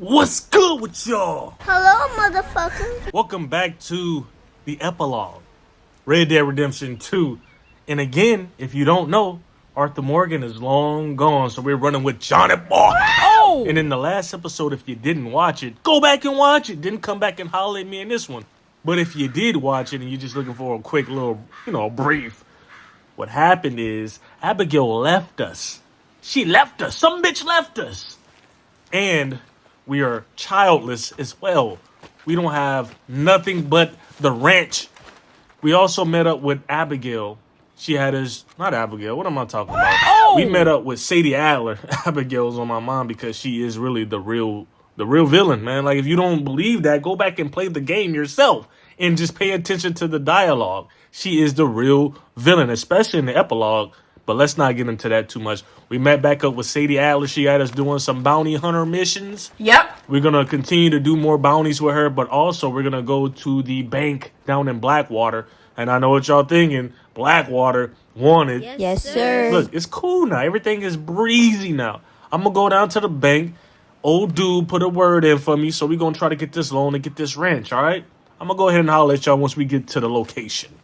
What's good with y'all? Hello, motherfucker. Welcome back to the epilogue, Red Dead Redemption 2. And again, if you don't know, Arthur Morgan is long gone, so we're running with Johnny Boy. Oh! And in the last episode, if you didn't watch it, go back and watch it. Didn't come back and holler at me in this one. But if you did watch it and you're just looking for a quick little, brief, what happened is Abigail left us. She left us. Some bitch left us. And we are childless as well. We don't have nothing but the ranch. We also met up with Abigail. She had us, not Abigail, what am I talking about? Oh! We met up with Sadie Adler. Abigail's on my mind because she is really the real villain, man. Like, if you don't believe that, go back and play the game yourself and just pay attention to the dialogue. She is the real villain, especially in the epilogue. But let's not get into that too much. We met back up with Sadie Adler. She had us doing some bounty hunter missions. Yep. We're going to continue to do more bounties with her, but also we're going to go to the bank down in Blackwater. And I know what y'all thinking. Blackwater wanted. Yes, sir. Look, it's cool now. Everything is breezy now. I'm going to go down to the bank. Old dude put a word in for me, so we're going to try to get this loan and get this ranch, all right? I'm going to go ahead and holler at y'all once we get to the location.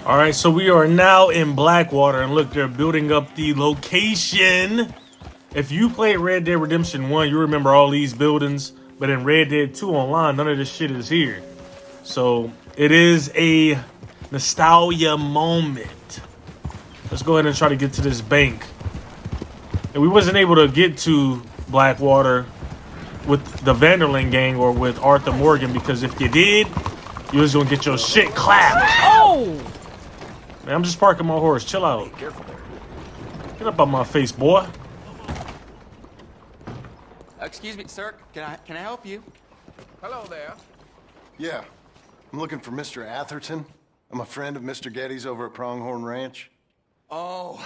All right, so we are now in Blackwater, and look, they're building up the location. If you played Red Dead Redemption 1, you remember all these buildings, but in Red Dead 2 online, none of this shit is here. So it is a nostalgia moment. Let's go ahead and try to get to this bank. And we wasn't able to get to Blackwater with the Vanderlyn gang or with Arthur Morgan, because if you did, you was gonna get your shit clapped. Oh! Man, I'm just parking my horse. Chill out. Get up on my face, boy. Excuse me, sir. Can I help you? Hello there. Yeah, I'm looking for Mr. Atherton. I'm a friend of Mr. Getty's over at Pronghorn Ranch. Oh,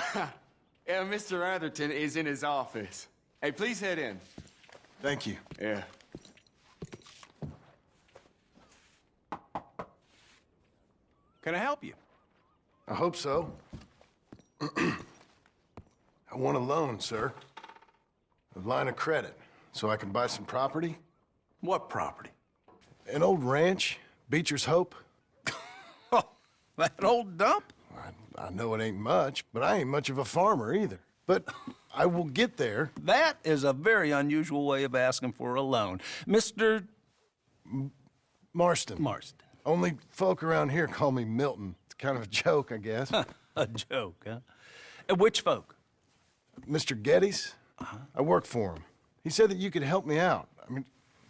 yeah, Mr. Atherton is in his office. Hey, please head in. Thank you. Yeah. Can I help you? I hope so. I want a loan, sir. A line of credit, so I can buy some property. What property? An old ranch, Beecher's Hope. Oh, that old dump? I know it ain't much, but I ain't much of a farmer either. But I will get there. That is a very unusual way of asking for a loan. Mr. Marston. Marston. Only folk around here call me Milton. It's kind of a joke, I guess. A joke, huh? And which folk? Mr. Getty's? I work for him. He said that you could help me out. I mean,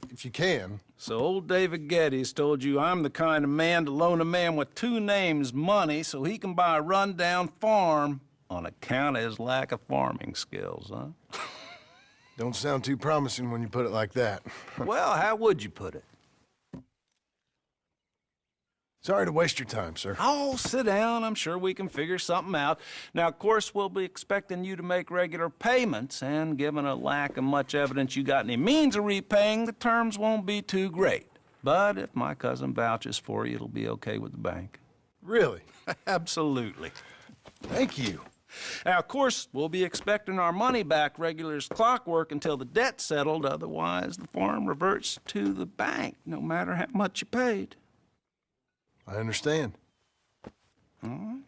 if you can. So old David Geddes told you I'm the kind of man to loan a man with two names money so he can buy a rundown farm on account of his lack of farming skills, huh? Don't sound too promising when you put it like that. Well, how would you put it? Sorry to waste your time, sir. Oh, sit down. I'm sure we can figure something out. Now, of course, we'll be expecting you to make regular payments, and given a lack of much evidence you got any means of repaying, the terms won't be too great. But if my cousin vouches for you, it'll be okay with the bank. Really? Absolutely. Thank you. Now, of course, we'll be expecting our money back regular as clockwork until the debt's settled. Otherwise, the farm reverts to the bank, no matter how much you paid. I understand. Well,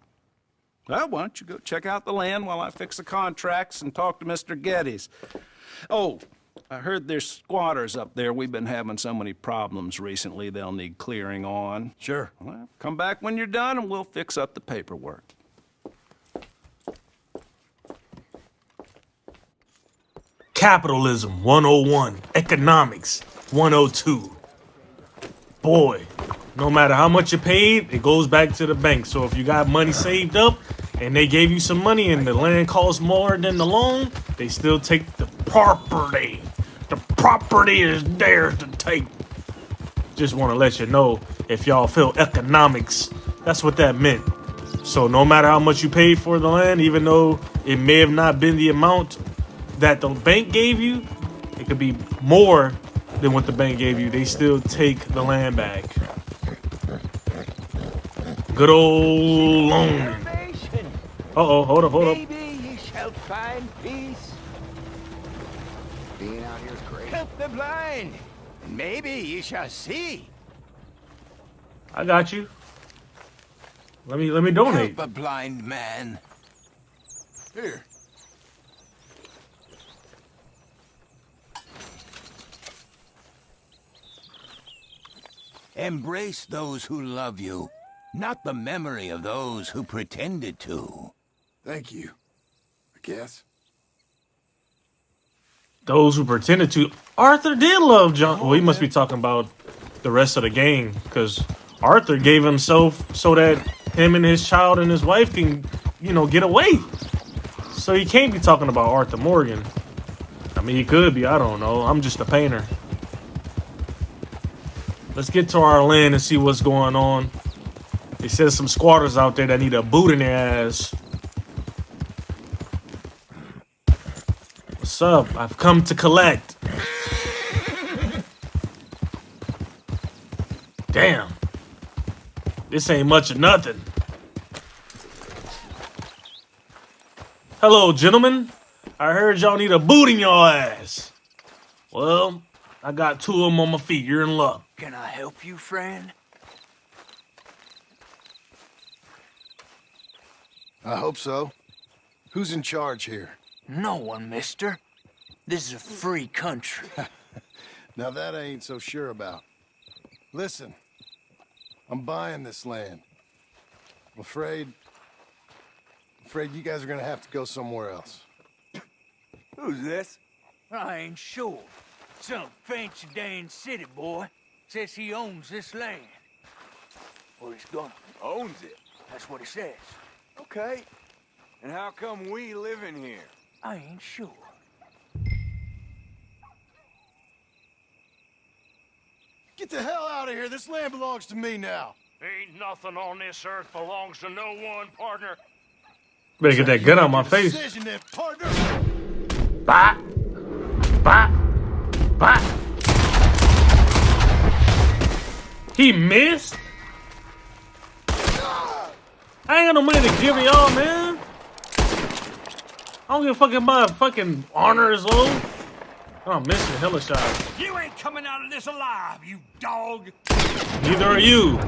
why don't you go check out the land while I fix the contracts and talk to Mr. Geddes. Oh, I heard there's squatters up there. We've been having so many problems recently, they'll need clearing on. Sure. Well, come back when you're done and we'll fix up the paperwork. Capitalism 101. Economics 102. Boy, no matter how much you paid, it goes back to the bank. So if you got money saved up and they gave you some money and the land costs more than the loan, they still take the property. The property is theirs to take. Just want to let you know, if y'all feel economics, that's what that meant. So no matter how much you paid for the land, even though it may have not been the amount that the bank gave you, it could be more than what the bank gave you. They still take the land back. Good old loan. Uh-oh, hold up. Maybe ye shall find peace. Being out here is great. the blind. Maybe ye shall see. I got you. Let me donate. Help a blind man. Here. Embrace those who love you, not the memory of those who pretended to. Thank you. I guess. Those who pretended to. Arthur did love John. Well, he must be talking about the rest of the gang, because Arthur gave himself so that him and his child and his wife can, get away. So he can't be talking about Arthur Morgan. I mean, he could be. I don't know. I'm just a painter. Let's get to our land and see what's going on. They said some squatters out there that need a boot in their ass. What's up? I've come to collect. Damn. This ain't much of nothing. Hello, gentlemen. I heard y'all need a boot in your ass. Well, I got 2 of them on my feet. You're in luck. Can I help you, friend? I hope so. Who's in charge here? No one, mister. This is a free country. Now that I ain't so sure about. Listen, I'm buying this land. I'm afraid you guys are gonna have to go somewhere else. Who's this? I ain't sure. Some fancy Dan city boy says he owns this land. Or he's gonna. Owns it. That's what he says. Okay. And how come we live in here? I ain't sure. Get the hell out of here! This land belongs to me now! Ain't nothing on this earth belongs to no one, partner. Better get that gun out my face. Decision then, partner! Bop. Bop. Bop. He missed? I ain't got no money to give y'all, man. I don't give a fuck if my fucking honor is low. Oh, I'm missing hella shots. You ain't coming out of this alive, you dog! Neither are you.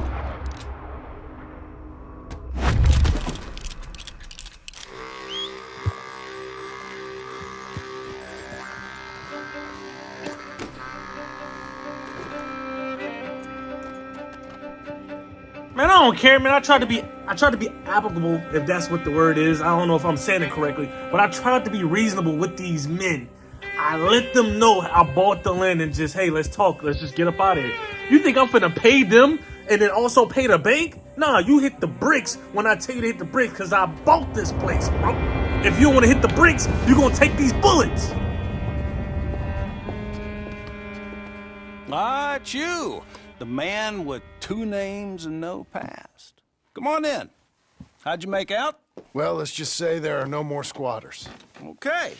Man, I don't care, man. I tried to be applicable, if that's what the word is. I don't know if I'm saying it correctly, but I tried to be reasonable with these men. I let them know I bought the land and just, hey, let's talk. Let's just get up out of here. You think I'm finna pay them and then also pay the bank? Nah, you hit the bricks when I tell you to hit the bricks, because I bought this place, bro. If you don't want to hit the bricks, you're gonna take these bullets. Ah, it's you. The man with 2 names and no past. Come on in. How'd you make out? Well, let's just say there are no more squatters. Okay.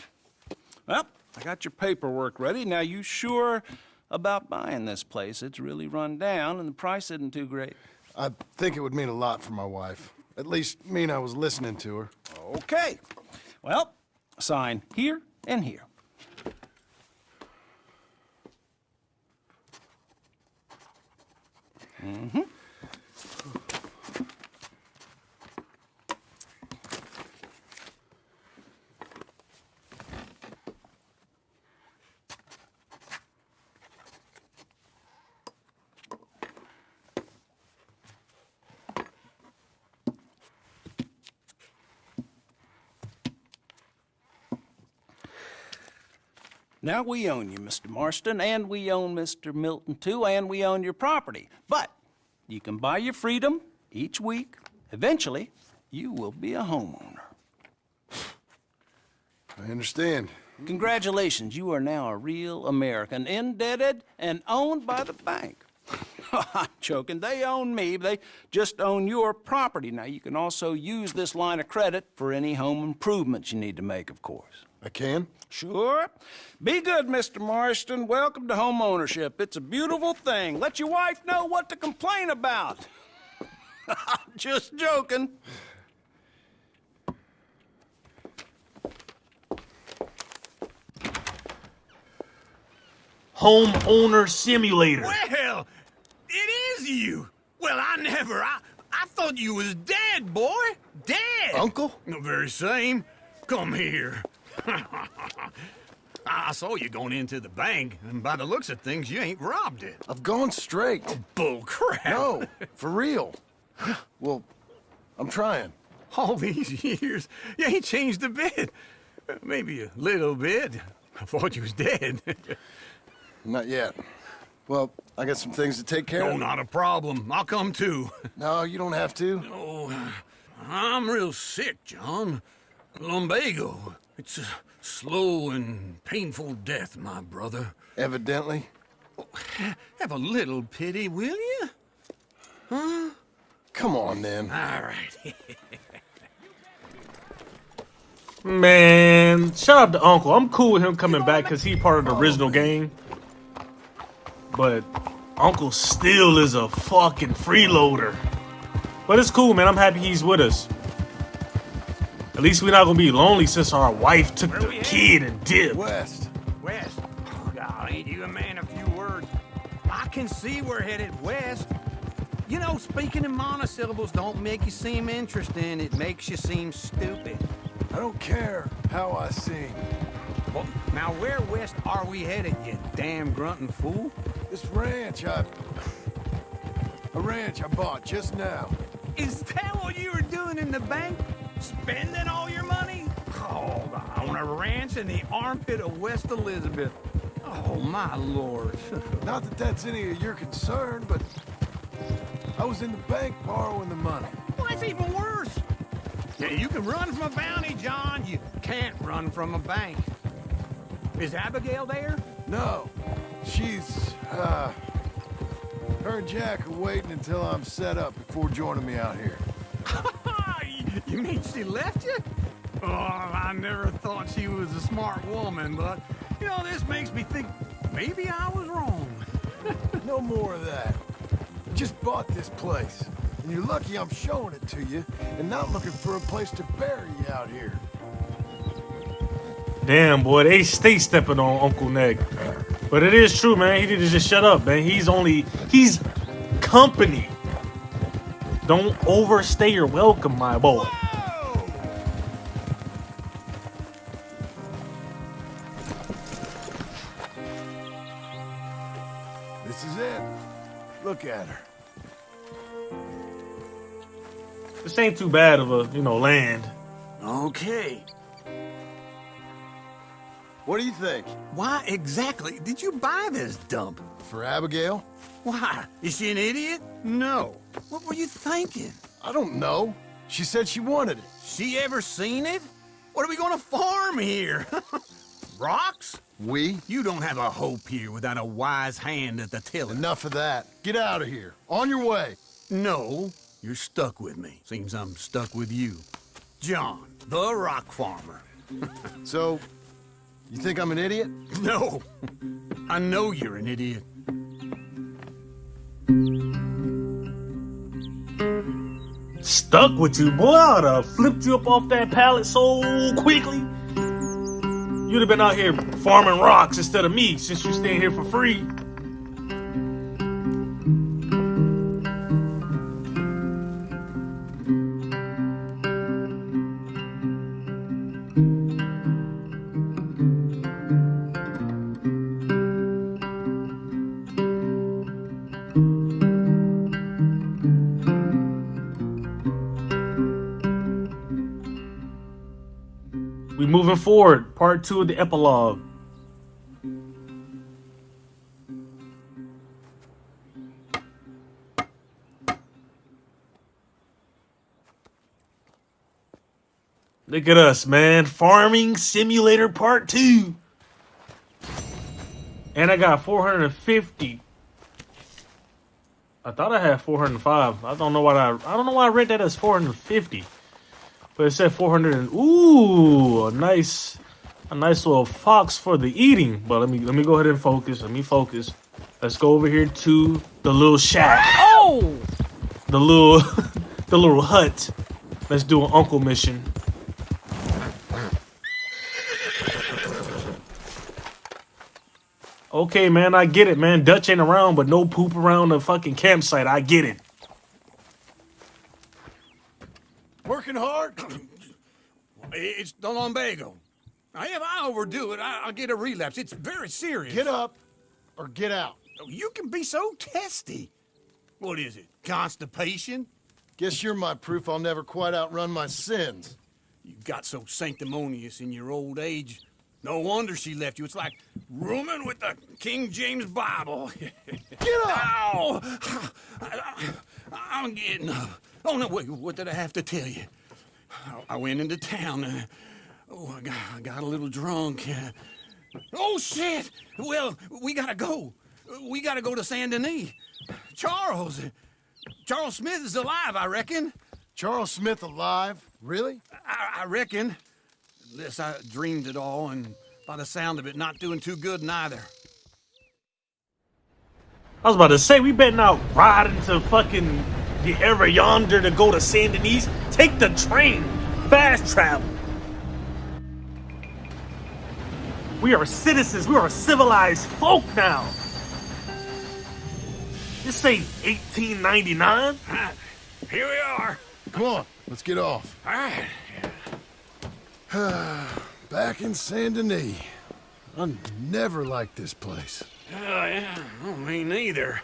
Well, I got your paperwork ready. Now, you sure about buying this place? It's really run down, and the price isn't too great. I think it would mean a lot for my wife. At least mean I was listening to her. Okay. Well, sign here and here. Mm-hmm. Now we own you, Mr. Marston, and we own Mr. Milton, too, and we own your property. But you can buy your freedom each week. Eventually, you will be a homeowner. I understand. Congratulations, you are now a real American, indebted and owned by the bank. I'm joking. They own me. They just own your property. Now, you can also use this line of credit for any home improvements you need to make, of course. I can? Sure. Be good, Mr. Marston. Welcome to home ownership. It's a beautiful thing. Let your wife know what to complain about. Just joking. Homeowner Simulator. Well, it is you. Well, I thought you was dead, boy. Dead. Uncle? The very same. Come here. I saw you going into the bank, and by the looks of things, you ain't robbed it. I've gone straight. Bull crap. No, for real. Well, I'm trying. All these years, you ain't changed a bit. Maybe a little bit. I thought you was dead. Not yet. Well, I got some things to take care No, of. not a problem. I'll come too. No, you don't have to. Oh, I'm real sick, John. Lumbago. It's a slow and painful death, my brother. Evidently. Have a little pity, will you? Huh? Come on, then. All right. Man, shout out to Uncle. I'm cool with him coming back because he part of the original game. But Uncle still is a fucking freeloader. But it's cool, man. I'm happy he's with us. At least we're not gonna be lonely since our wife took the kid and dipped. West. West. Oh, God, ain't you a man of few words? I can see we're headed west. You know, speaking in monosyllables don't make you seem interesting. It makes you seem stupid. I don't care how I sing. Well, now where west are we headed, you damn grunting fool? This ranch I bought just now. Is that what you were doing in the bank? Spending all your money? Oh, on a ranch in the armpit of West Elizabeth. Oh, my lord. Not that that's any of your concern, but I was in the bank borrowing the money. Well, that's even worse. Yeah, you can run from a bounty, John. You can't run from a bank. Is Abigail there? No, she's, her and Jack are waiting until I'm set up before joining me out here. You mean she left you? Oh, I never thought she was a smart woman, but, you know, this makes me think maybe I was wrong. No more of that. I just bought this place, and you're lucky I'm showing it to you and not looking for a place to bury you out here. Damn, boy, they stay stepping on Uncle Neg. But it is true, man. He need to just shut up, man. He's company. Don't overstay your welcome, my boy. Whoa! This is it. Look at her. This ain't too bad of a, land. Okay. What do you think? Why exactly did you buy this dump? For Abigail? Why? Is she an idiot? No. What were you thinking? I don't know. She said she wanted it. She ever seen it? What are we gonna farm here? Rocks? We? You don't have a hope here without a wise hand at the tiller. Enough of that. Get out of here. On your way. No, you're stuck with me. Seems I'm stuck with you. John, the rock farmer. So, you think I'm an idiot? No, I know you're an idiot. Stuck with you, boy. I'd have flipped you up off that pallet so quickly. You'd have been out here farming rocks instead of me since you staying here for free. We moving forward. Part 2 of the epilogue. Look at us, man. Farming Simulator Part 2. And I got 450. I thought I had 405. I don't know why I read that as 450. But it said 400 and ooh, a nice little fox for the eating. But let me go ahead and focus. Let me focus. Let's go over here to the little shack. Oh! The little the little hut. Let's do an uncle mission. Okay, man, I get it, man. Dutch ain't around, but no poop around the fucking campsite. I get it. Working hard? It's the lumbago. If I overdo it, I'll get a relapse. It's very serious. Get up or get out. You can be so testy. What is it, constipation? Guess you're my proof I'll never quite outrun my sins. You got so sanctimonious in your old age. No wonder she left you. It's like rooming with the King James Bible. Get up! Ow! I'm getting up. Oh, no, wait, what did I have to tell you? I went into town. I got a little drunk. Oh, shit! Well, we gotta go. We gotta go to Saint Denis. Charles Smith is alive, I reckon. Charles Smith alive? Really? I reckon. Unless I dreamed it all, and by the sound of it, not doing too good neither. I was about to say, we better not ride into fucking the ever yonder to go to Saint Denis. Take the train. Fast travel. We are citizens. We are civilized folk now. This ain't 1899. Here we are. Come on, let's get off. All right. Back in Saint Denis. I never liked this place. Yeah, well, me neither.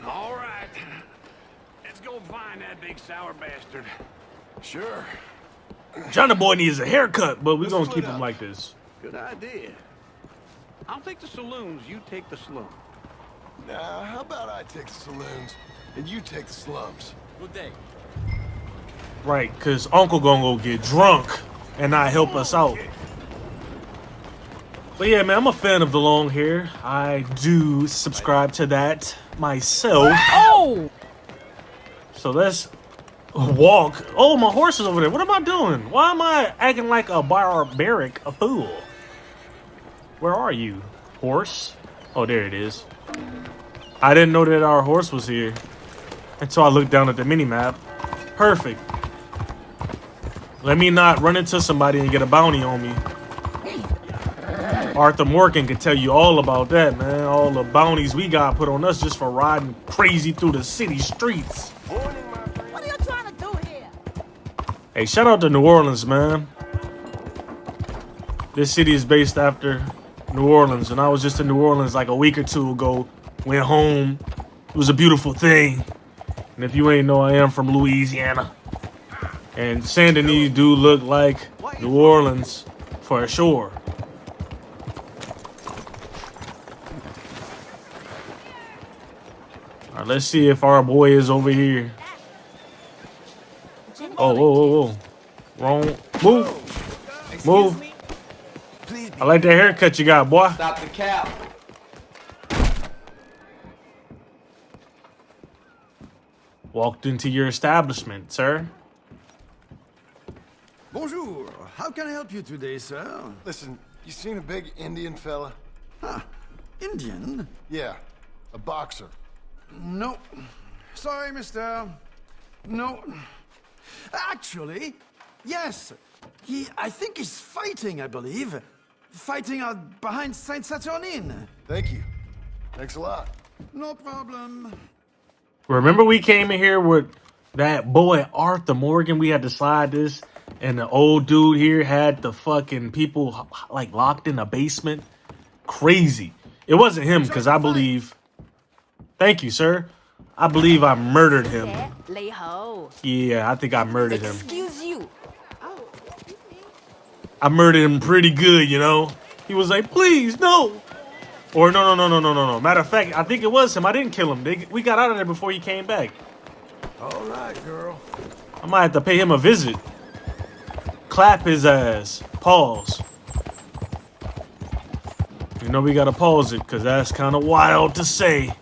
All right. Let's go find that big sour bastard. Sure. Johnny boy needs a haircut, but we're gonna Let's keep split him up. like this. Good idea. I'll take the saloons, you take the slum. Now, how about I take the saloons and you take the slums? Good day. Right, cause Uncle gonna go get drunk and not help us out. But yeah, man, I'm a fan of the long hair. I do subscribe to that myself. Oh! So let's walk. Oh, my horse is over there. What am I doing? Why am I acting like a barbaric fool? Where are you, horse? Oh, there it is. I didn't know that our horse was here until I looked down at the mini-map. Perfect. Let me not run into somebody and get a bounty on me. Arthur Morgan can tell you all about that, man. All the bounties we got put on us just for riding crazy through the city streets. What are you trying to do here? Hey, shout out to New Orleans, man. This city is based after New Orleans, and I was just in New Orleans like a week or two ago. Went home. It was a beautiful thing. And if you ain't know, I am from Louisiana. And Saint Denis do look like New Orleans for sure. All right, let's see if our boy is over here. Oh, whoa, whoa, whoa. Wrong. Move. Move. I like that haircut you got, boy. Stop the cap. Walked into your establishment, sir. Bonjour. How can I help you today, sir? Listen, you seen a big Indian fella? Indian? Yeah, a boxer. No. Sorry, mister. No. Actually, yes. I think he's fighting, I believe. Fighting out behind Saint Saturnin. Thank you. Thanks a lot. No problem. Remember we came in here with that boy Arthur Morgan? We had to slide this, and the old dude here had the fucking people like locked in a basement. Crazy. It wasn't him, because I believe... Thank you, sir. I believe I murdered him. Yeah, I think I murdered him. Excuse you. I murdered him pretty good, you know? He was like, please, no. Or no. Matter of fact, I think it was him. I didn't kill him. We got out of there before he came back. All right, girl. I might have to pay him a visit. Clap his ass. Pause. You know we gotta pause it, because that's kind of wild to say.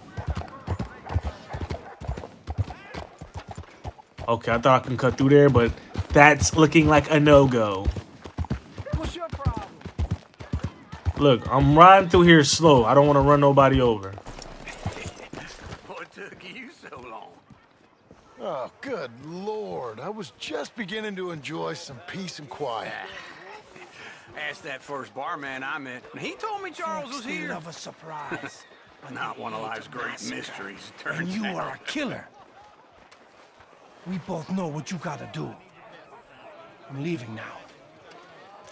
Okay, I thought I can cut through there, but that's looking like a no-go. What's your problem? Look, I'm riding through here slow. I don't want to run nobody over. What took you so long? Oh, good Lord. I was just beginning to enjoy some peace and quiet. Asked that first barman I met, and he told me Charles was here. of a surprise. Not one of life's great mysteries, turns And you out. are a killer. We both know what you gotta do. I'm leaving now.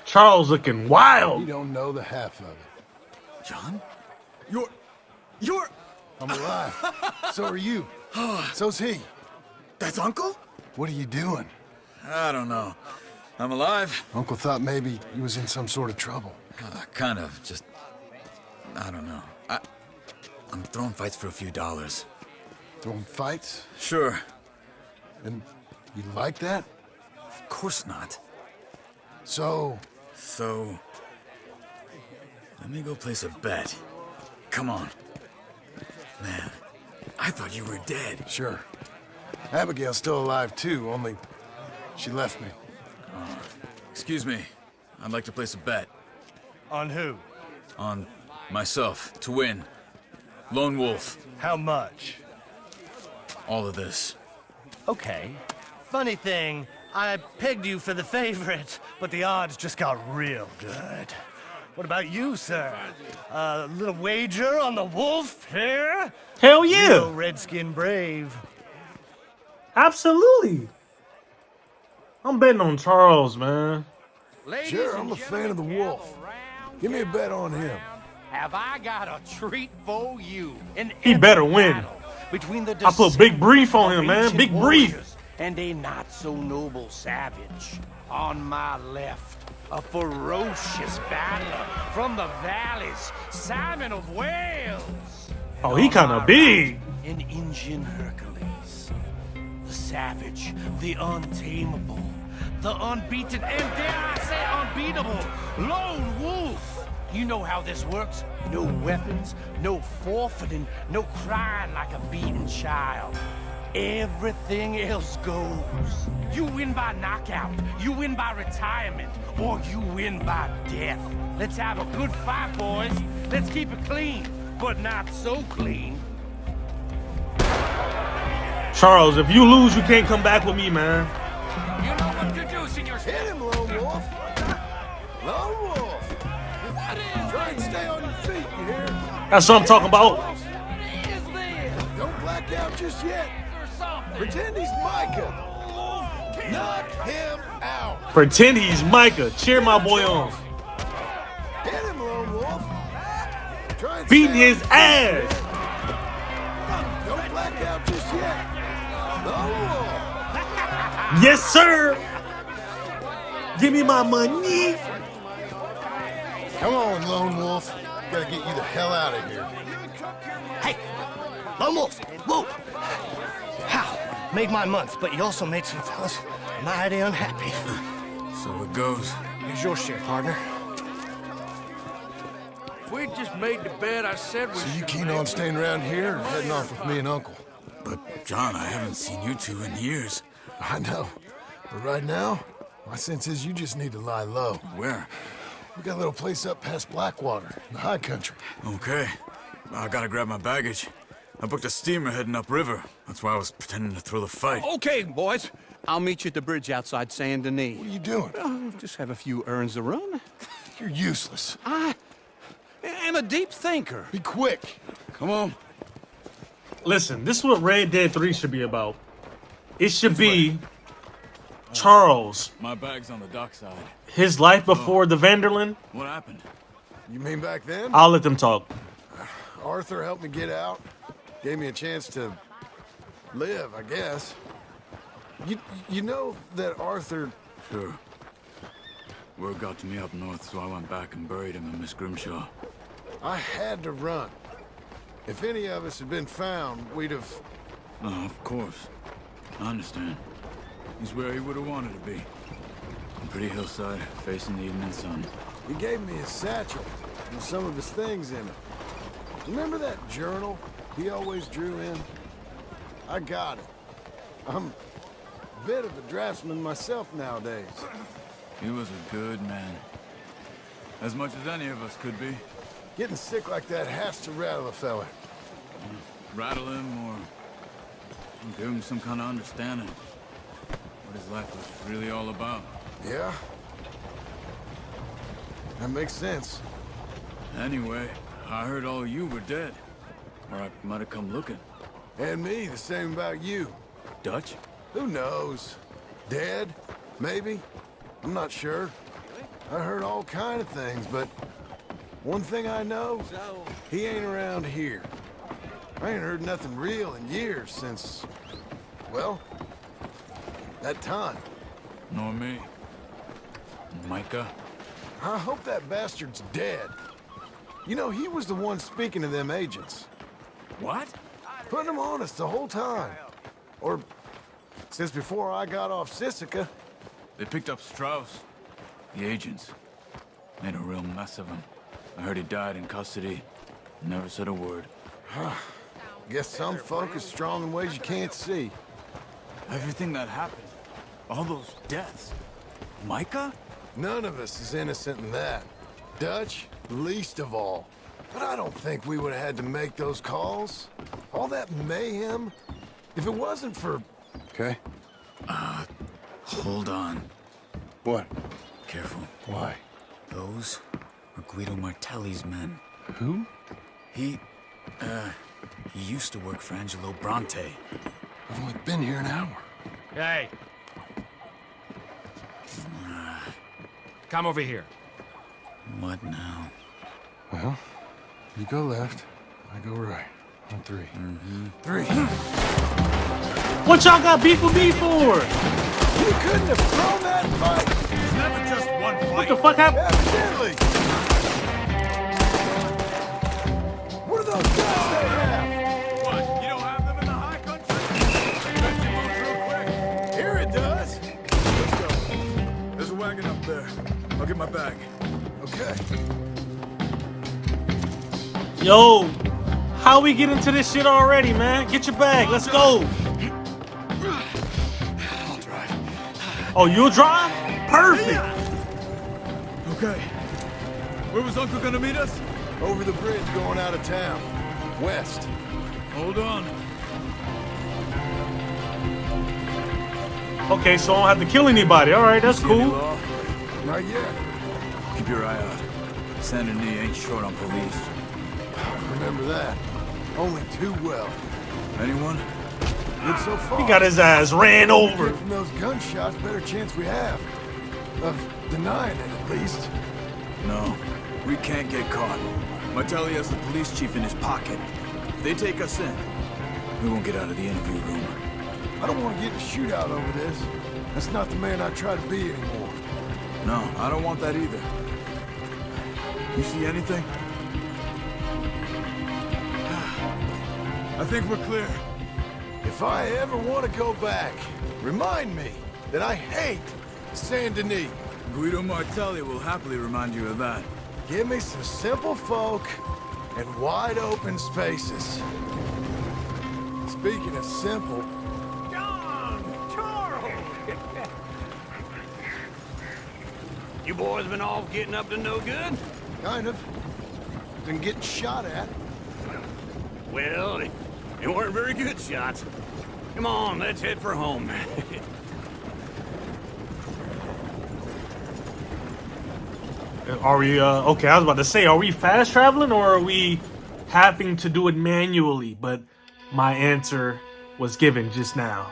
Charles looking You wild. don't know the half of it. John? You're... I'm alive. So are you. So's he. That's Uncle? What are you doing? I don't know. I'm alive. Uncle thought maybe he was in some sort of trouble. Kind of. Just... I don't know. I'm throwing fights for a few dollars. Throwing fights? Sure. And you like that? Of course not. So, So... let me go place a bet. Come on. Man, I thought you were dead. sure. Abigail's still alive too, only she left me. Excuse me. I'd like to place a bet. On who? On myself, to win. Lone Wolf. How much? All of this. Okay. Funny thing, I pegged you for the favorite, but the odds just got real good. What about you, sir? A little wager on the wolf here? Hell Real yeah. redskin brave. Absolutely. I'm betting on Charles, man. Ladies Sure, and I'm a fan of the gentlemen, wolf. gather round, Give me a gather bet on him. round. Have I got a treat for you? An He epic better win. battle between the I put big brief on him, of man. ancient Big brief. warriors and a not so noble savage. On my left, a ferocious battler from the valleys, Simon of Wales. Oh, he On kind my of big. right, an Indian Hercules. The savage, the untamable, the unbeaten, and dare I say unbeatable, Lone Wolf. You know how this works. No weapons, no forfeiting, no crying like a beaten child. Everything else goes. You win by knockout, you win by retirement, or you win by death. Let's have a good fight, boys. Let's keep it clean, but not so clean. Charles, if you lose, you can't come back with me, man. You know what to do, senor. Hit him, Lone Wolf! Lone Wolf! Try and stay on your feet, you hear? That's what I'm talking about. Is this Don't black out just yet. or something? Pretend he's Micah. Knock him out. Pretend he's Micah. Cheer my boy on. Hit him, Lone Wolf. Try and Beating stay on his your feet. ass. Don't black out just yet. Lone Wolf. Yes, sir. Give me my money. Come on, Lone Wolf. Gotta get you the hell out of here. Hey, Lone Wolf, whoa! How? Made my month, but you also made some fellas mighty unhappy. So it goes. Here's your share, partner. If we just made the bed, I said we So you should keen make. on staying around here or heading off with me and Uncle? But, John, I haven't seen you two in years. I know. But right now, my sense is you just need to lie low. Where? We got a little place up past Blackwater, in the high country. Okay. I gotta grab my baggage. I booked a steamer heading upriver. That's why I was pretending to throw the fight. Okay, boys. I'll meet you at the bridge outside Saint Denis. What are you doing? Just have a few errands to run. You're useless. I am a deep thinker. Be quick. Come on. Listen, this is what Red Dead 3 should be about. It should be Charles, My bag's on the dockside. his life before the Vanderland. What happened? You mean back then? I'll let them talk. Arthur helped me get out. Gave me a chance to live, I guess. You know that Arthur... Sure. Word got to me up north, so I went back and buried him in Miss Grimshaw. I had to run. If any of us had been found, we'd have... Oh, of course. I understand. He's where he would have wanted to be. A pretty hillside, facing the evening sun. He gave me his satchel and some of his things in it. Remember that journal he always drew in? I got it. I'm a bit of a draftsman myself nowadays. He was a good man. As much as any of us could be. Getting sick like that has to rattle a fella. Rattle him or give him some kind of understanding. What his life was really all about. Yeah? That makes sense. Anyway, I heard all you were dead. Or I might have come looking. And me, the same about you. Dutch? Who knows? Dead? Maybe? I'm not sure. I heard all kind of things, but one thing I know, he ain't around here. I ain't heard nothing real in years since, well, that time. Nor me. Micah? I hope that bastard's dead. You know, he was the one speaking to them agents. What? Putting them on us the whole time. Or since before I got off Sisika. They picked up Strauss. The agents. Made a real mess of him. I heard he died in custody. Never said a word. Guess some folk is strong in ways you can't see. Everything that happened. All those deaths. Micah? None of us is innocent in that. Dutch, least of all. But I don't think we would have had to make those calls. All that mayhem. If it wasn't for... Okay. Hold on. What? Careful. Why? Those are Guido Martelli's men. Who? He used to work for Angelo Bronte. I've only been here an hour. Hey. Come over here. What now? Well, you go left, I go right. On three. Three. What y'all got beef with me for? You couldn't have thrown that fight! It's never just one What fight. the fuck happened? Evidently! What are those guns they have? What? You don't have them in the high country? Best you move real quick. Here it does! Let's go. There's a wagon up there. I'll get my bag. Okay. Yo, how we get into this shit already, man? Get your bag. Let's go. I'll drive. Oh, you'll drive? Perfect. Okay. Where was Uncle gonna meet us? Over the bridge going out of town. West. Hold on. Okay, so I don't have to kill anybody. All right, that's See any cool. law? Not yet. Keep your eye out. Saint Denis ain't short on police. Remember that. Only too well. Anyone? Good so far. He got his ass ran over. From those gunshots, better chance we have. Of denying it, at least. No. We can't get caught. Martelli has the police chief in his pocket. If they take us in, we won't get out of the interview room. I don't want to get in a shootout over this. That's not the man I try to be anymore. No, I don't want that either. You see anything? I think we're clear. If I ever want to go back, remind me that I hate Saint Denis. Guido Martelli will happily remind you of that. Give me some simple folk and wide open spaces. Speaking of simple, John! Charles! You boys been off getting up to no good? kind of. Been getting shot at. Well, they weren't very good shots. Come on, let's head for home. Are we, okay, I was about to say, are we fast traveling or are we having to do it manually? But my answer was given just now.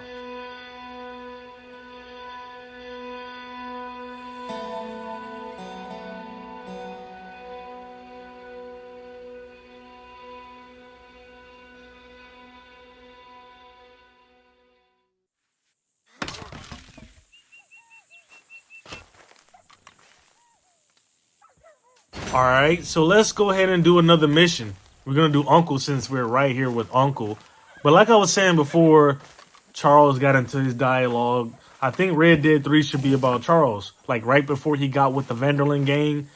Alright, so let's go ahead and do another mission. We're going to do Uncle since we're right here with Uncle. But like I was saying before Charles got into his dialogue, I think Red Dead 3 should be about Charles. Like right before he got with the Vanderlyn gang,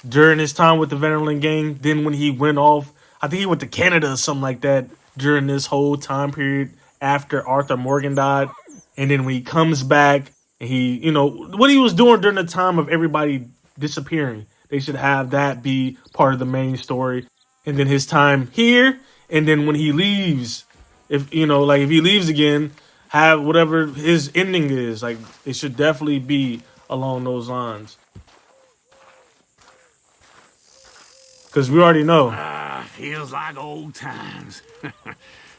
during his time with the Vanderlyn gang, then when he went off, I think he went to Canada or something like that during this whole time period after Arthur Morgan died. And then when he comes back, and he, you know, what he was doing during the time of everybody disappearing. They should have that be part of the main story. And then his time here. And then when he leaves, if, you know, like if he leaves again, have whatever his ending is. Like it should definitely be along those lines. Because we already know. Feels like old times.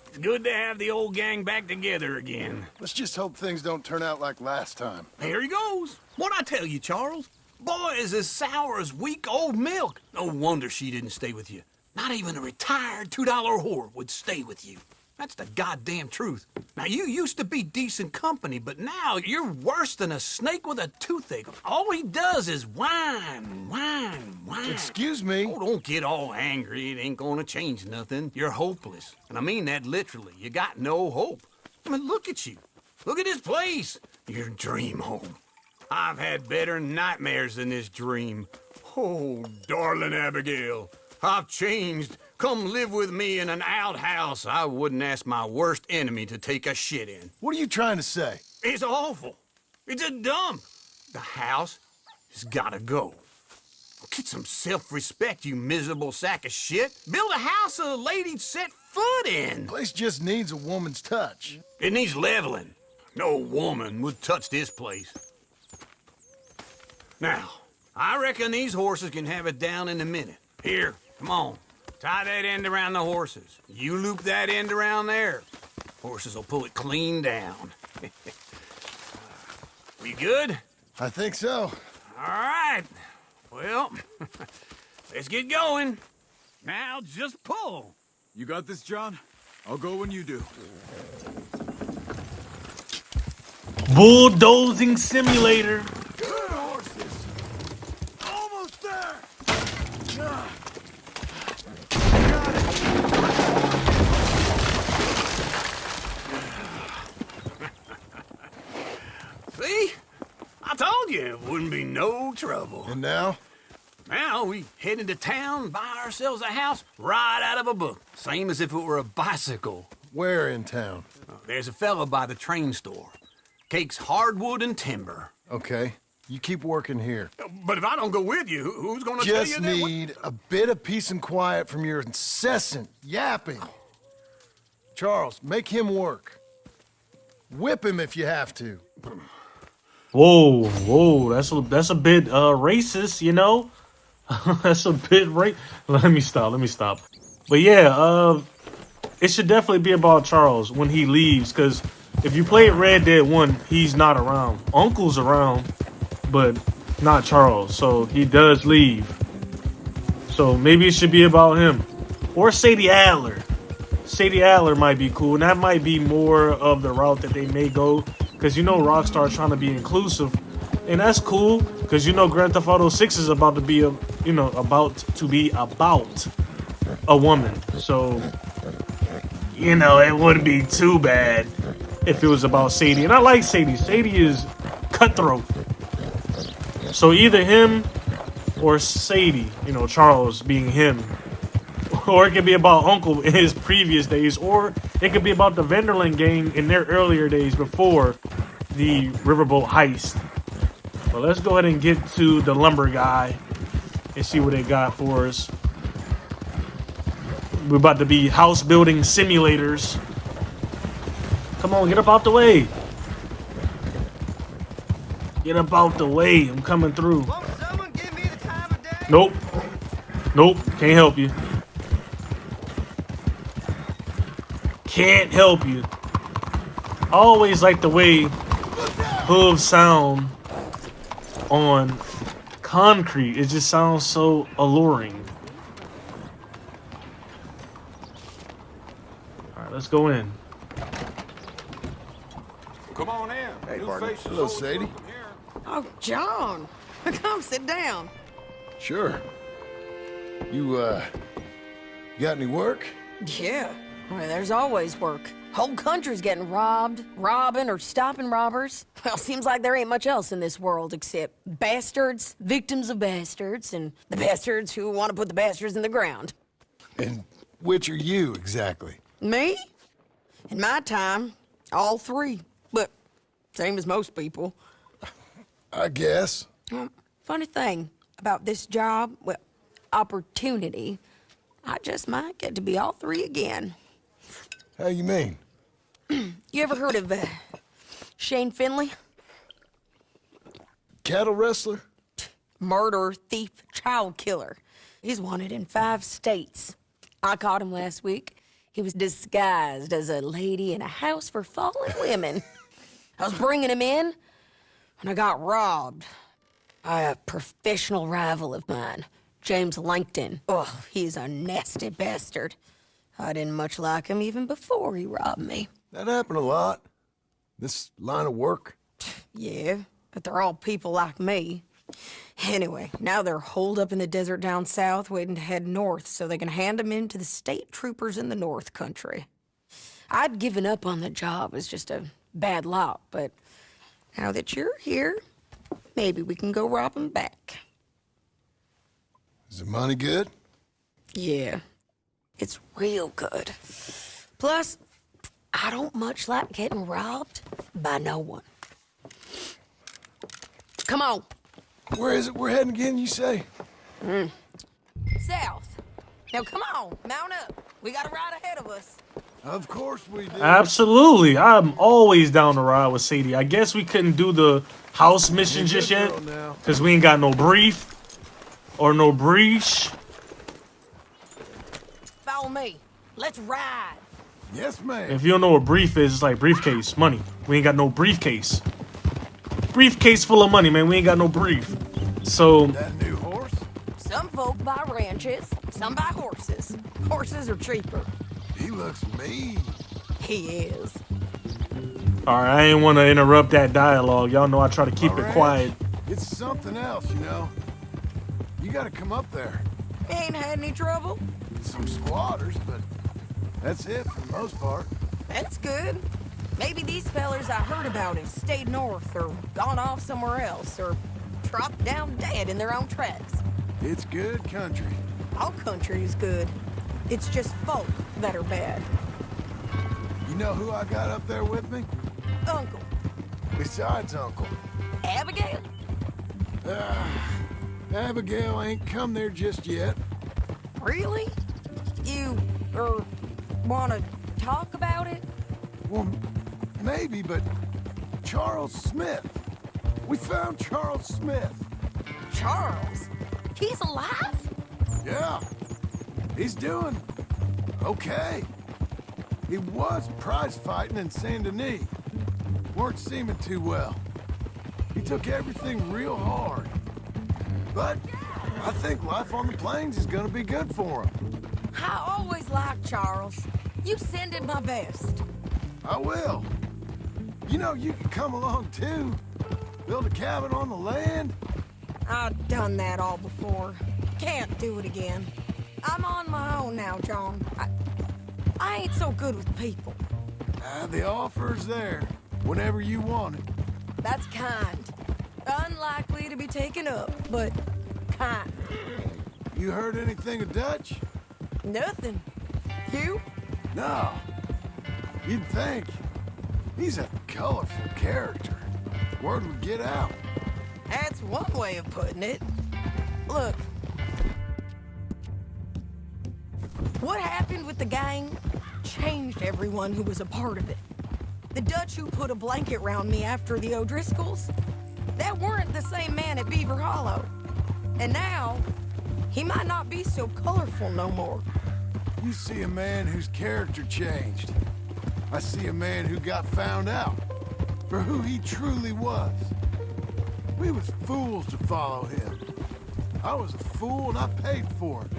It's good to have the old gang back together again. Let's just hope things don't turn out like last time. Here he goes. What'd I tell you, Charles? Boy is as sour as week-old milk. No wonder she didn't stay with you. Not even a retired $2 whore would stay with you. That's the goddamn truth. Now, you used to be decent company, but now you're worse than a snake with a toothache. All he does is whine, whine, whine. Excuse me? Oh, don't get all angry. It ain't gonna change nothing. You're hopeless. And I mean that literally. You got no hope. I mean, look at you. Look at this place. Your dream home. I've had better nightmares than this dream. Oh, darling Abigail, I've changed. Come live with me in an outhouse I wouldn't ask my worst enemy to take a shit in. What are you trying to say? It's awful. It's a dump. The house has gotta go. Get some self-respect, you miserable sack of shit. Build a house a lady'd set foot in. Place just needs a woman's touch. It needs leveling. No woman would touch this place. Now, I reckon these horses can have it down in a minute. Here, come on. Tie that end around the horses. You loop that end around there. Horses will pull it clean down. We good? I think so. All right. Well, let's get going. Now just pull. You got this, John? I'll go when you do. Bulldozing simulator. Good horses. Almost there. See? I told you it wouldn't be no trouble. And now? Now we head into town, buy ourselves a house right out of a book. Same as if it were a bicycle. Where in town? There's a fella by the train store. Cakes hardwood and timber. Okay. You keep working here. But if I don't go with you, who's gonna tell you Just that? need a bit of peace and quiet from your incessant yapping. Charles, make him work. Whip him if you have to. Whoa, that's a bit racist, you know. That's a bit Let me stop. But yeah, it should definitely be about Charles when he leaves, because if you played Red Dead 1, he's not around. Uncle's around, but not Charles, so he does leave. So maybe it should be about him. Or Sadie Adler. Sadie Adler might be cool, and that might be more of the route that they may go, because you know Rockstar trying to be inclusive, and that's cool, because you know Grand Theft Auto 6 is about to be about a woman. So, you know, it wouldn't be too bad if it was about Sadie. And I like Sadie. Sadie is cutthroat. So either him or Sadie, you know, Charles being him. Or it could be about Uncle in his previous days. Or it could be about the Vanderlyn gang in their earlier days before the Riverboat heist. But let's go ahead and get to the lumber guy and see what they got for us. We're about to be house building simulators. Come on, get up out the way. Get up out the way. I'm coming through. Won't someone give me the time of day? Nope. Can't help you. Can't help you. I always like the way hooves sound on concrete. It just sounds so alluring. Alright, let's go in. Come on in. Hey, New partner. faces Hello, always Sadie. welcome here. Oh, John. Come sit down. Sure. You got any work? Yeah. Well, there's always work. Whole country's getting robbed, robbing, or stopping robbers. Well, seems like there ain't much else in this world except bastards, victims of bastards, and the bastards who want to put the bastards in the ground. And which are you, exactly? Me? In my time, all three. But same as most people. I guess. Funny thing about this job, well, opportunity, I just might get to be all three again. How you mean? You ever heard of Shane Finley? Cattle wrestler? Murderer, thief, child killer. He's wanted in 5 states. I caught him last week. He was disguised as a lady in a house for fallen women. I was bringing him in, and I got robbed by a professional rival of mine, James Langton. Oh, he's a nasty bastard. I didn't much like him even before he robbed me. That happened a lot. This line of work. Yeah, but they're all people like me. Anyway, now they're holed up in the desert down south, waiting to head north so they can hand him in to the state troopers in the north country. I'd given up on the job as just a bad lot, but now that you're here, maybe we can go rob him back. Is the money good? Yeah, it's real good. Plus, I don't much like getting robbed by no one. Come on. Where is it we're heading again, you say? South. Now come on, mount up. We got a ride ahead of us. Of course we do. Absolutely. I'm always down to ride with Sadie. I guess we couldn't do the house mission just yet because we ain't got no brief or no breach. Follow me. Let's ride. Yes, ma'am. If you don't know what brief is, it's like briefcase, money. We ain't got no briefcase. Briefcase full of money, man. We ain't got no brief. So That new horse? Some folk buy ranches, some buy horses. Horses are cheaper. He looks mean. He is. all right, I ain't want to interrupt that dialogue. Y'all know I try to keep it Alright. quiet. It's something else, you know. You gotta come up there. Ain't had any trouble? Some squatters, but that's it for the most part. That's good. Maybe these fellers I heard about have stayed north or gone off somewhere else or dropped down dead in their own tracks. It's good country. All country is good. It's just folk that are bad. You know who I got up there with me? Uncle, Besides Uncle. Abigail, Abigail ain't come there just yet. really? You, wanna talk about it? Well, maybe, but Charles Smith. We found Charles Smith. Charles? He's alive? Yeah. He's doing okay. He was prize fighting in Saint Denis. Weren't seeming too well. He took everything real hard. But I think life on the plains is gonna be good for him. I always liked Charles. You send him my best. I will. You know, you can come along too. Build a cabin on the land. I've done that all before. Can't do it again. I'm on my own now, John. I ain't so good with people. The offer's there whenever you want it. That's kind. Unlikely to be taken up, but kind. You heard anything of Dutch? Nothing. You? No. You'd think. He's a colorful character. Word would get out. That's one way of putting it. Look. What happened with the gang changed everyone who was a part of it. The Dutch who put a blanket round me after the O'Driscolls, that weren't the same man at Beaver Hollow. And now, he might not be so colorful no more. You see a man whose character changed. I see a man who got found out for who he truly was. We was fools to follow him. I was a fool and I paid for it.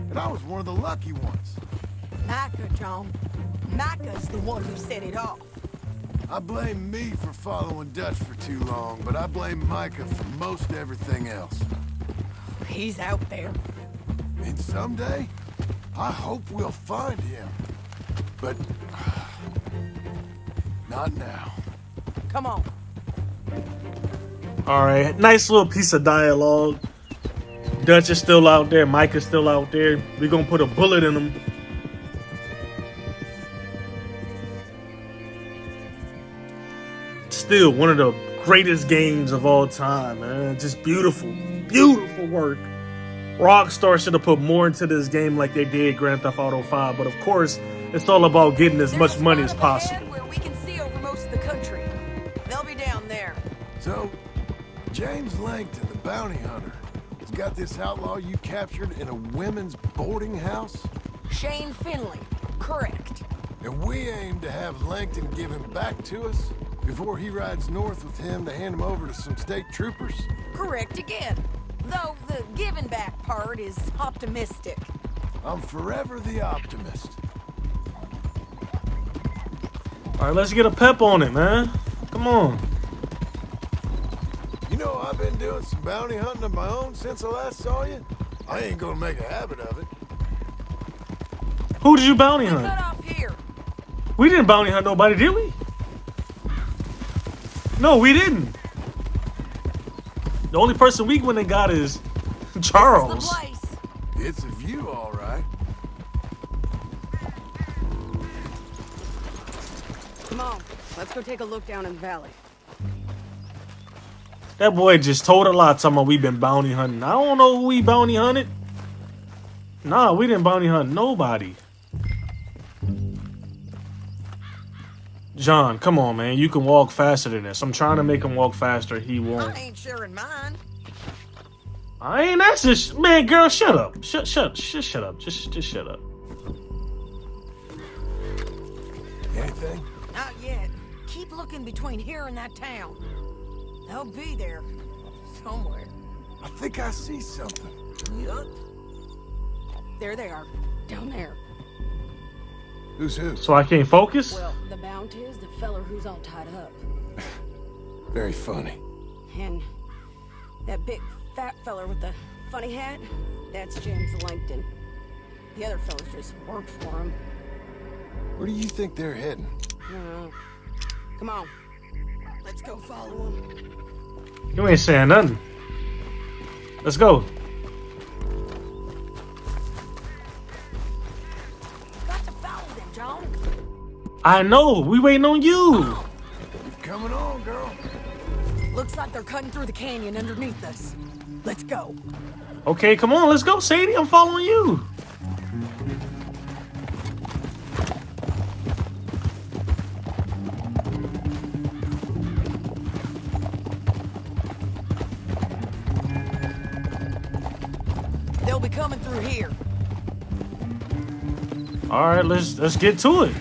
And I was one of the lucky ones. Micah, John. Micah's the one who set it off. I blame me for following Dutch for too long, but I blame Micah for most everything else. He's out there. And someday, I hope we'll find him. But not now. Come on. All right, nice little piece of dialogue. Dutch is still out there. Mike is still out there. We're gonna put a bullet in him. Still one of the greatest games of all time, man. Just beautiful, beautiful work. Rockstar should have put more into this game like they did Grand Theft Auto 5, but of course, it's all about getting as much money as possible. Where we can see over most of the country. They'll be down there. So, James Langton, the bounty hunter, is got this outlaw you captured in a women's boarding house? Shane Finley, correct. And we aim to have Langton give him back to us before he rides north with him to hand him over to some state troopers? Correct again. Though the giving back part is optimistic. I'm forever the optimist. All right, let's get a pep on it, man. Come on. You know, I've been doing some bounty hunting of my own since I last saw you. I ain't gonna make a habit of it. Who did you bounty Cut hunt? off here. We didn't bounty hunt nobody, did we? No, we didn't. The only person we went and got is Charles. This is the place. It's a view, all right. Come on, let's go take a look down in the valley. That boy just told a lie talking about we been bounty hunting. I don't know who we bounty hunted. Nah, we didn't bounty hunt nobody. John, come on, man. You can walk faster than this. I'm trying to make him walk faster. He won't. I ain't sharing mine. I ain't asking. Man, girl, shut up. Shut up. Just shut up. Anything? Not yet. Keep looking between here and that town. They'll be there. Somewhere. I think I see something. Yup. There they are. Down there. Who's who? So I can't focus? Well, the Bounty is the feller who's all tied up. Very funny. And that big fat feller with the funny hat, that's James Langton. The other fellas just worked for him. Where do you think they're heading? Come on. Let's go follow him. You ain't saying nothing. Let's go. Got to follow them, John. I know. We waiting on you. Coming on, girl. Looks like they're cutting through the canyon underneath us. Let's go. Okay, come on. Let's go, Sadie. I'm following you. They'll be coming through here. All right, let's get to it.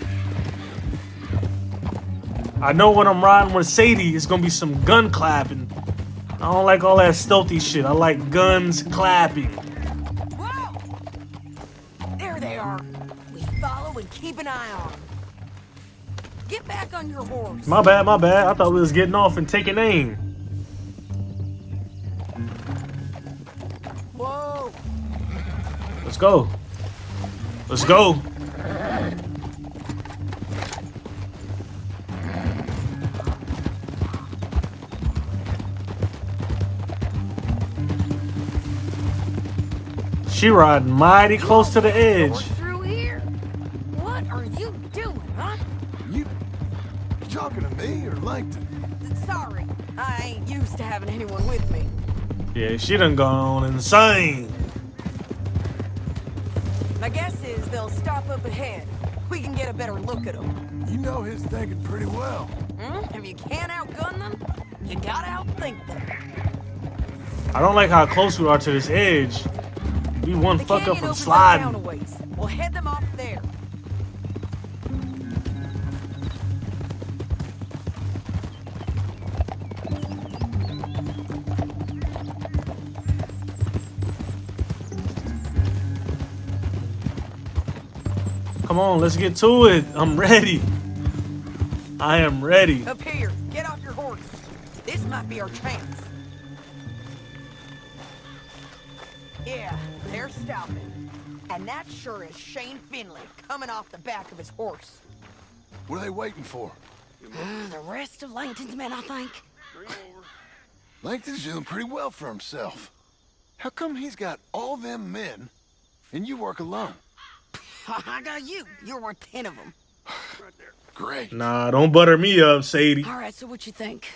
I know when I'm riding with Sadie, it's gonna be some gun clapping. I don't like all that stealthy shit. I like guns clapping. Whoa! There they are. We follow and keep an eye on them. Get back on your horse. My bad. I thought we was getting off and taking aim. Whoa! Let's go. Let's go. She riding mighty close to the edge. Through here? What are you doing, huh? You talking to me or Langton? Sorry, I ain't used to having anyone with me. Yeah, she done gone insane. My guess is they'll stop up ahead. We can get a better look at them. You know his thinking pretty well. If you can't outgun them, you gotta outthink them. I don't like how close we are to this edge. We one The fuck up canyon from opens sliding. down a ways. We'll head them off there. Come on, let's get to it. I'm ready. I am ready. Up here, get off your horse. This might be our chance. Yeah, they're stopping. And that sure is Shane Finley coming off the back of his horse. What are they waiting for? The rest of Langton's men, I think. Langton's doing pretty well for himself. How come he's got all them men and you work alone? I got you. You're worth 10 of them. Great. Nah, don't butter me up, Sadie. All right, so what you think?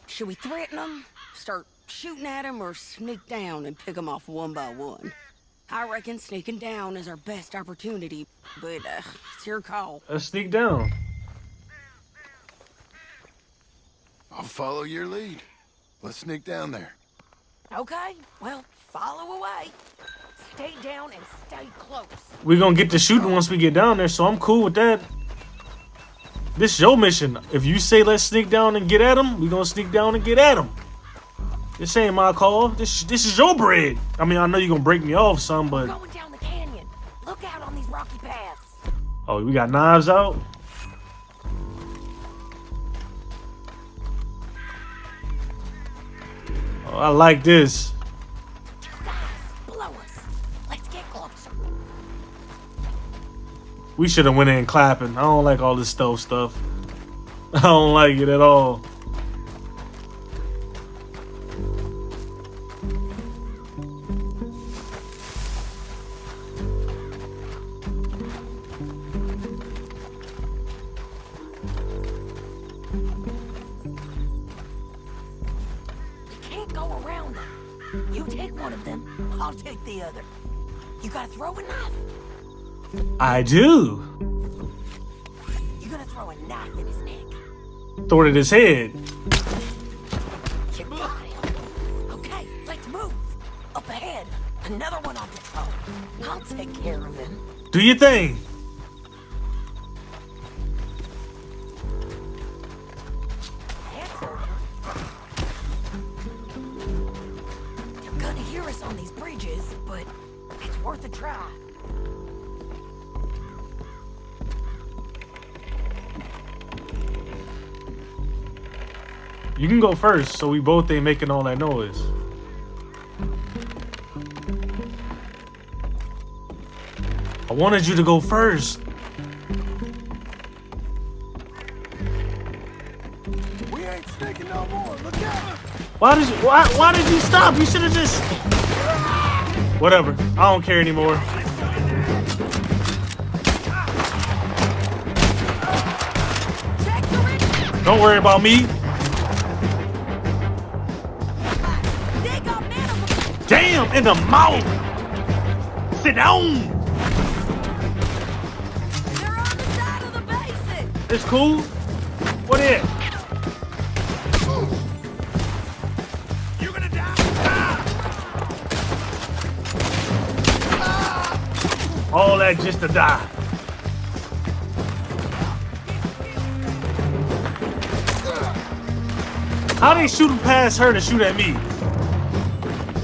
Should we threaten them, start shooting at them, or sneak down and pick them off one by one? I reckon sneaking down is our best opportunity, but it's your call. Let's sneak down. I'll follow your lead. Let's sneak down there. Okay, well, follow away. Stay down and stay close. We're gonna get to shooting once we get down there, so I'm cool with that. This is your mission. If you say let's sneak down and get at him, we're gonna sneak down and get at him. This ain't my call. This is your bread. I mean, I know you're gonna break me off some, but... Going down the canyon. Look out on these rocky paths. Oh, we got knives out? Oh, I like this. Below us. Let's get closer. We should have went in clapping. I don't like all this stealth stuff. I don't like it at all. You take one of them, I'll take the other. You gotta throw a knife. I do. You gotta throw a knife in his neck. Throw it at his head. You got him. Okay, let's move. Up ahead, another one on patrol. I'll take care of him. Do your thing. That's over. They're gonna hear us on these bridges, but it's worth a try. You can go first, so we both ain't making all that noise. I wanted you to go first. We ain't sneaking no more. Look out! Why did you stop? You should have just... Whatever. I don't care anymore. Don't worry about me. Damn, in the mouth. Sit down. They're on the side of the basin. It's cool. What is? You're gonna die! All that just to die. How they shooting past her to shoot at me?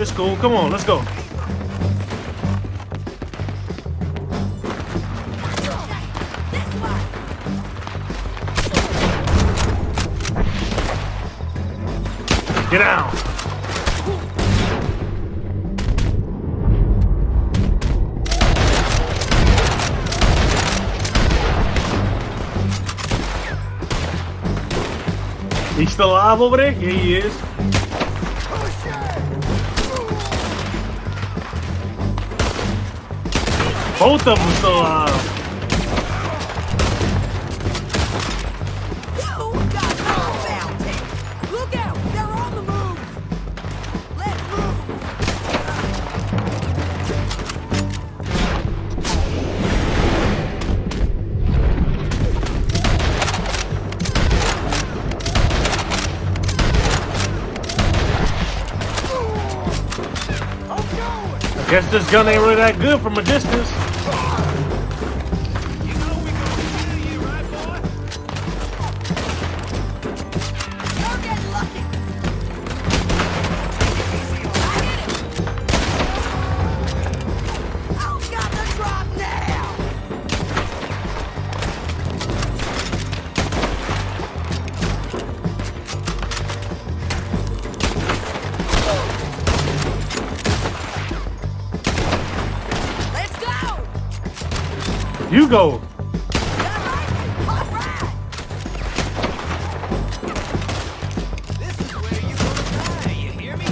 It's cool. Come on, let's go. Get down. He's still alive over there? Yeah, he is. Both of them still alive. Look out! They're on the move! Let's move! I guess this gun ain't really that good from a distance. You know we gonna kill you, right, boy? You're getting lucky! I've got the drop now! Let's go! You go. This is where you're gonna die, you hear me?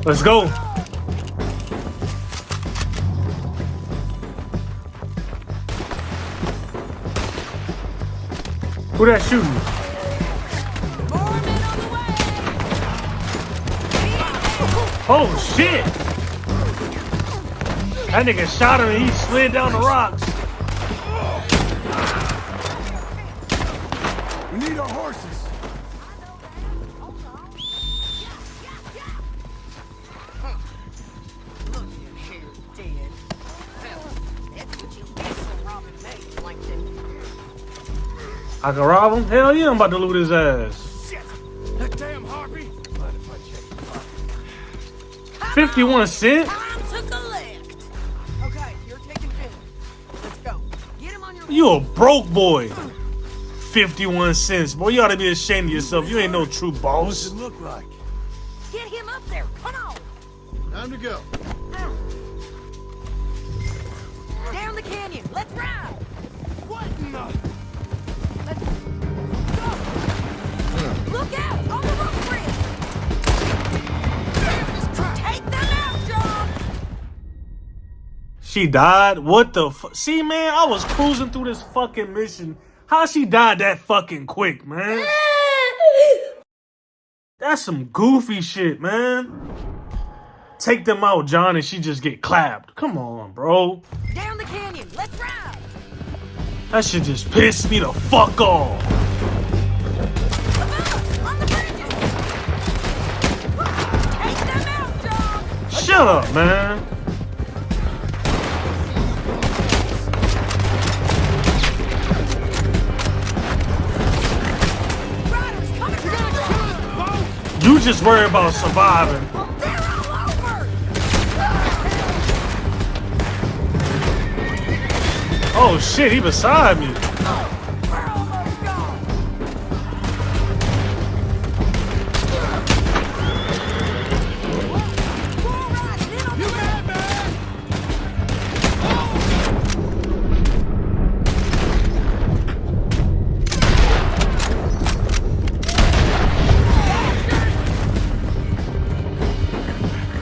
Let's go. Who that shooting? More men on the way! Oh shit! That nigga shot him and he slid down the rocks. I can rob him? Hell yeah, I'm about to loot his ass. Shit! That damn harpy! 51 cents? Time to collect. Okay, you're taking Finley. Let's go. Get him on your... You a broke boy. 51 cents. Boy, you ought to be ashamed of yourself. You ain't no true What's boss. it look like? Get him up there. Come on. Time to go. Down the canyon. Let's ride. What in the... Let's go. Look out. On the roof bridge. Take them out, John. She died? What the fuck? See, man, I was cruising through this fucking mission. How she died that fucking quick, man? That's some goofy shit, man. Take them out, John, and she just get clapped. Come on, bro. Down the canyon. Let's ride. That shit just pissed me the fuck off. On the bridges. Take them out, John. Shut up, man. Riders coming down. You just worry about surviving. They're all over. Oh shit, he beside me. We're almost gone. Bull riding in on the road.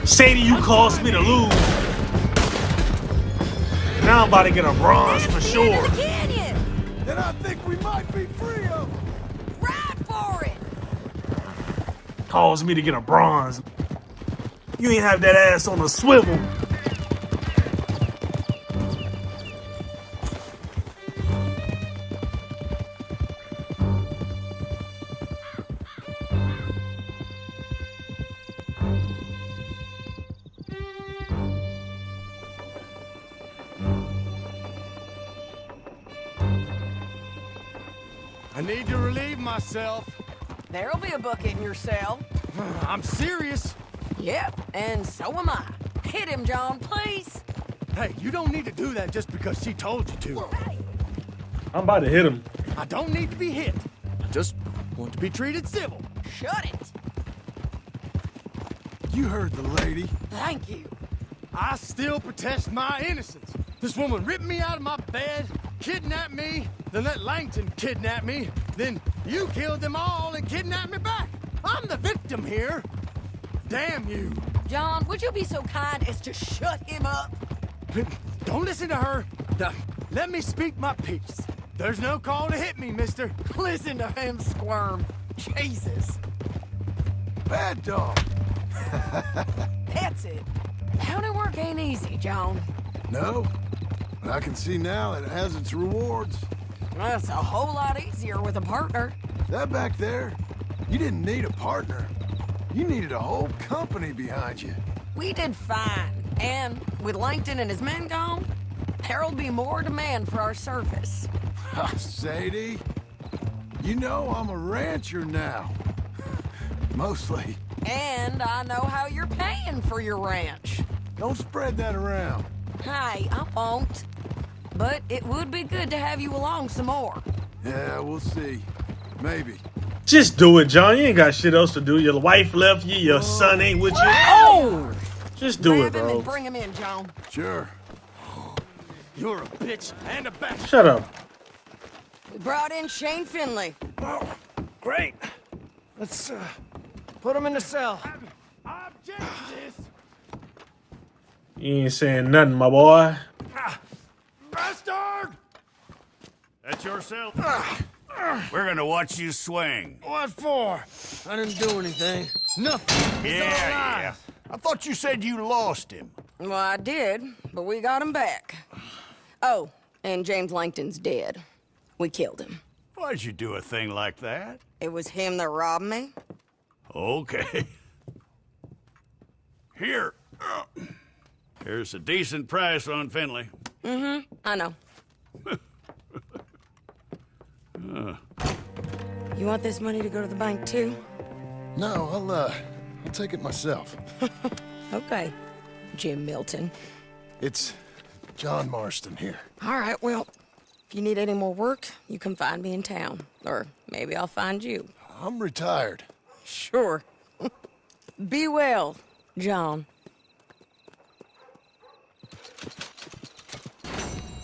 Sadie, you caused me to lose. Now I'm about to get a bronze for That's the sure. end of the canyon. Then I think we might be free of them. Ride for it. Caused me to get a bronze. You ain't have that ass on a swivel. I need to relieve myself. There'll be a bucket in your cell. I'm serious. Yep, and so am I. Hit him, John, please. Hey, you don't need to do that just because she told you to. Hey, I'm about to hit him. I don't need to be hit. I just want to be treated civil. shut it. You heard the lady. Thank you. I still protest my innocence. This woman ripped me out of my bed, kidnapped me, then let Langton kidnap me, then you killed them all and kidnapped me back. I'm the victim here. Damn you. John, would you be so kind as to shut him up? Don't listen to her. Let me speak my piece. There's no call to hit me, mister. Listen to him squirm. Jesus. Bad dog. That's it. County work ain't easy, John. No, but I can see now it has its rewards. That's a whole lot easier with a partner. That back there, you didn't need a partner. You needed a whole company behind you. We did fine. And with Langton and his men gone, there'll be more demand for our service. Sadie, you know I'm a rancher now. Mostly. And I know how you're paying for your ranch. Don't spread that around. Hey, I won't. But it would be good to have you along some more. Yeah, we'll see. Maybe. Just do it, John. You ain't got shit else to do. Your wife left you. Your son ain't with you. Oh! Just do it, Grab him bro. and bring him in, John. Sure. You're a bitch and a bastard. Shut up. We brought in Shane Finley. Oh, great. Let's put him in the cell. Object to this. You ain't saying nothing, my boy. Bastard! That's yourself. We're gonna watch you swing. What for? I didn't do anything. Nothing. Yeah. I thought you said you lost him. Well, I did, but we got him back. Oh, and James Langton's dead. We killed him. Why'd you do a thing like that? It was him that robbed me. Okay. Here. Here's a decent price on Finley. I know. You want this money to go to the bank too? No, I'll take it myself. Okay, Jim Milton. It's John Marston here. All right, well, if you need any more work, you can find me in town. Or maybe I'll find you. I'm retired. Sure. Be well, John.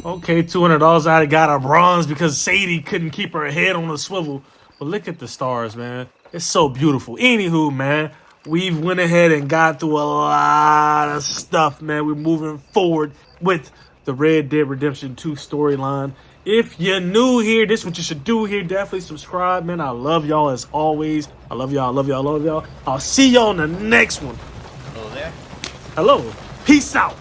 Okay, $200 I got a bronze because Sadie couldn't keep her head on a swivel. But look at the stars, man. It's so beautiful. Anywho, man, we've went ahead and got through a lot of stuff, man. We're moving forward with the Red Dead Redemption 2 storyline. If you're new here, this is what you should do here. Definitely subscribe, man. I love y'all as always. I love y'all, love y'all, love y'all. I'll see y'all on the next one. Hello there. Hello. Peace out.